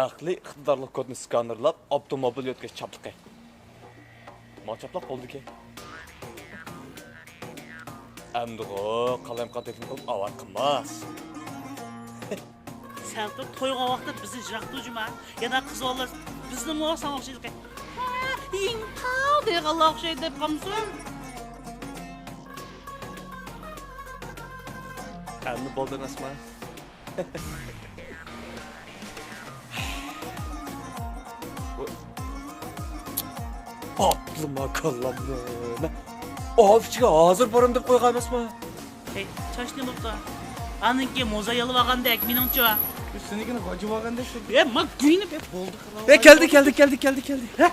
aqli iqtidorli kodni skanerlab, avtomobil yo'tkash chapliqi. Maçaplaq bo'ldi-ki. Amdigo, qalam-qan teklif qilib avar qilmas. Sen de toyga vaqtda bizni jaqtujuma, yana qiz olar bizni mo sanoqchilikka. İntihal deyə Allah şey deb qamsın. Amdi bo'ldi emasmi? Aklıma kalanını. Avçıga hazır barım deb qo'ygan emasmi? Hey, çaşni bo'ldi. Anınki moza yalıp ağandek, menimcha. Senikini gacı vagan desin. Mak giyinip hep oldu. Geldi. Ha?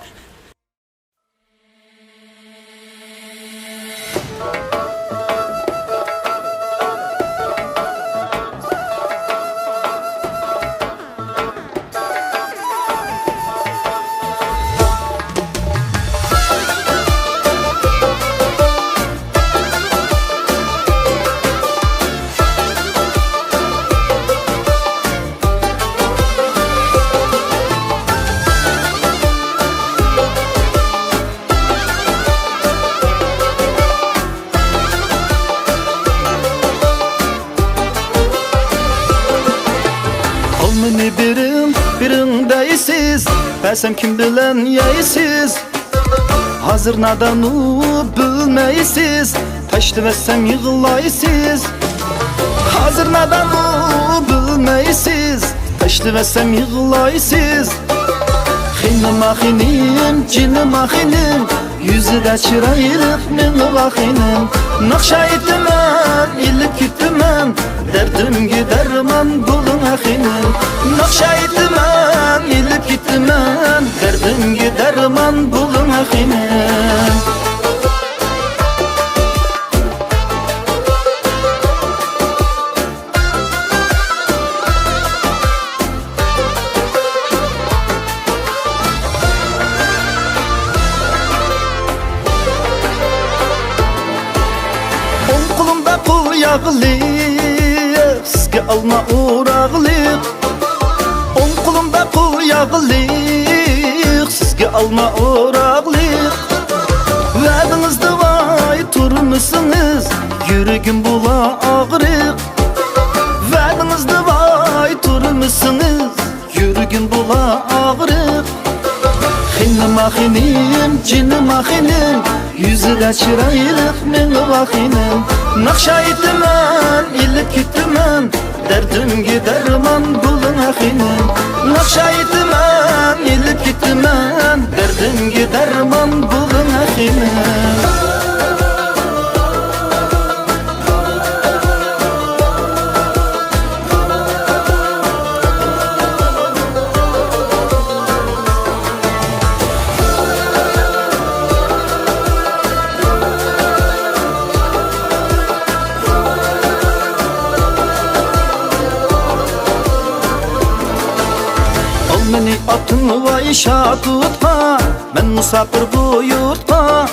Birindeysiz, bəsəm kim bilən yeysiz. Hazır nadanı bilmeysiz, taştıvəsəm yığılaysız. Hazır nadanı bilmeysiz, taştıvəsəm yığılaysız. Xinim axinim, cinim axinim, yüzü də çırayırıq meni vaxinim. Nakşa etməm, illik gitməm, derdim giderman bulun axinim. Nakşa etməm, illik gitməm, derdim giderman bulun axinim. Sizge alma uğraqlıq. On qulumda pul yağlıq, sizge alma uğraqlıq. Vədinizdə vay turmusunuz, yürügüm bula ağrıq. Vədinizdə vay turmusunuz, yürügüm bula ağrıq. Xinim axinim, cinim axinim, yüzü də çırayırıq meni vaxinim. Nakşa etməm, illik gitməm, derdim giderman bulun axinim. Nakşa etməm, illik gitməm, derdim giderman bulun axinim. Meni atın vay şatutma, ben musafir bu yurtta.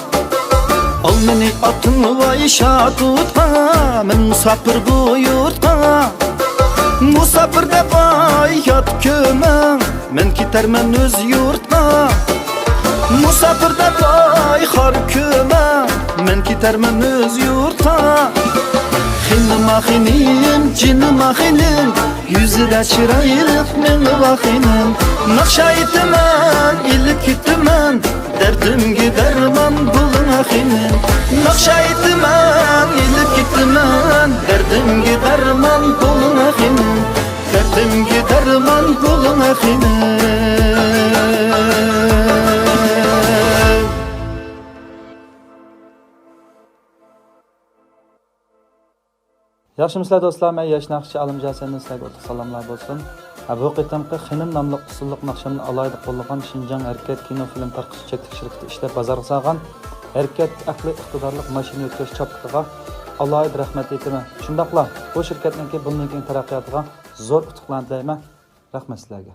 Al meni atın vay şatutma, ben musafir bu yurtta. Musafir de vay yat kömen, men gidermen öz yurtta. Musafir de vay har kömen, men gidermen öz yurtta. Xinim axinim, cinim axinim, yüzü də çırayırıq meni vaxinim. Nakşa etməm, illik gitməm, derdim giderman bulun axinim. Nakşa etməm, illik gitməm, derdim giderman bulun axinim. Derdim giderman bulun axinim. Yaxşımısınızlar dostlar, mən Yaş Naqşçı Alimcan sizlərə o'ta salomlar bo'lsin. Bu qitimqi Xinim nomli usulluq naqshamni alayda qo'llagan Xinjiang Harakat kino film tarqish cheklik shirkati ishlab bozorga solgan Harakat aqli iqtidorli mashina o'tkazish chapliqiga alayda rahmat aytaman. Shundaqla bu shirkatning bundan keyin taraqqiyotiga zo'r utuqlar tilayman. Rahmat sizlarga.